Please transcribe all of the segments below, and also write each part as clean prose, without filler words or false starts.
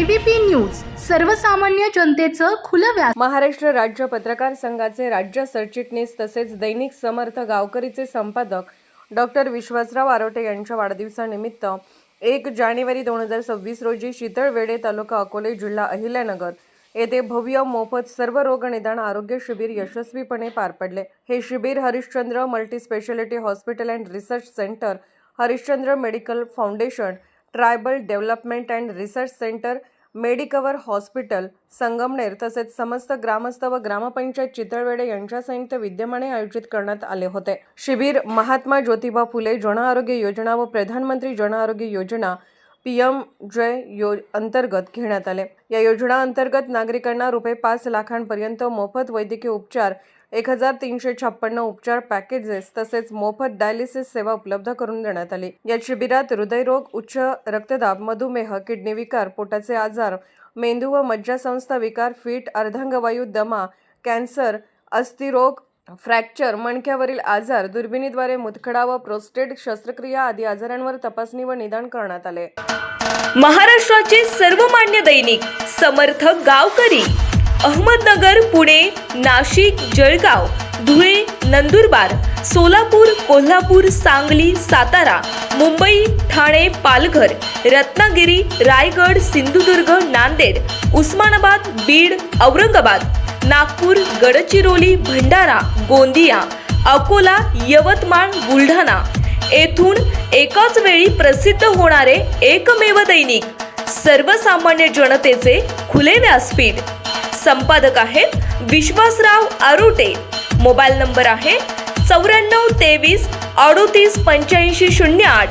ABP news सर्वसामान्य जनतेचं खुलं व्यास। महाराष्ट्र राज्य पत्रकार संघाचे राज्य सरचिटणीस तसेच दैनिक समर्थ गावकरीचे संपादक डॉक्टर विश्वासराव आरोटे यांच्या वाढदिवसानिमित्त 1 जानेवारी 2026 रोजी शीतळवेडे तालुका अकोले जिल्हा अहिल्यानगर येथे भव्य मोफत सर्व रोग निदान आरोग्य शिबिर यशस्वीपणे पार पडले। हे शिबिर Harishchandra multi speciality hospital and research centre, Harishchandra medical foundation, tribal development and research centre, Medicover hospital Sangamner तसेच समस्त ग्रामस्थ व ग्रामपंचायत चितळवेडे यांच्या संयुक्त विद्यमाने आयोजित करण्यात आले होते। शिबिर महात्मा ज्योतिबा फुले जन आरोग्य योजना व प्रधानमंत्री जन आरोग्य योजना PMJ अंतर्गत घेण्यात आले। या योजना अंतर्गत नागरिकांना ₹5 लाखांपर्यंत मोफत वैद्यकीय उपचार, 1356 उपचार पॅकेजेस तसेच मोफत डायलिसिस सेवा उपलब्ध करून देण्यात आली। या शिबिरात हृदयरोग, उच्च रक्तदाब, मधुमेह, किडनी विकार, पोटाचे आजार, मेंदू व मज्जासंस्था विकार, फीट, अर्धांगवायू, दमा, कॅन्सर, अस्थिरोग, फ्रॅक्चर, मणक्यावरील आजार, दुर्बिणीद्वारे मुतखडा व प्रोस्टेट शस्त्रक्रिया आदी आजारांवर तपासणी व निदान करण्यात आले। महाराष्ट्राचे सर्वमान्य दैनिक समर्थ गावकरी अहमदनगर, पुणे, नाशिक, जळगाव, धुळे, नंदुरबार, सोलापूर, कोल्हापूर, सांगली, सातारा, मुंबई, ठाणे, पालघर, रत्नागिरी, रायगड, सिंधुदुर्ग, नांदेड, उस्मानाबाद, बीड, औरंगाबाद, नागपूर, गडचिरोली, भंडारा, गोंदिया, अकोला, यवतमाळ, बुलढाणा येथून एकाच वेळी प्रसिद्ध होणारे एकमेव दैनिक सर्वसामान्य जनतेचे खुले व्यासपीठ। संपादक आहेत विश्वासराव आरोटे। मोबाईल नंबर आहे 9423 38 85 08।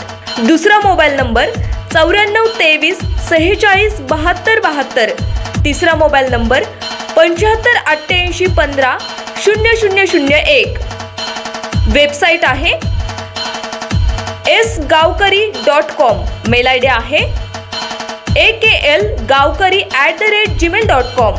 दुसरा मोबाईल नंबर 9423 46 72 72। तिसरा मोबाईल नंबर 75 88 15 0001। वेबसाईट आहे sgavkari.com। मेल आयडी आहे aklgavkari@gmail.com।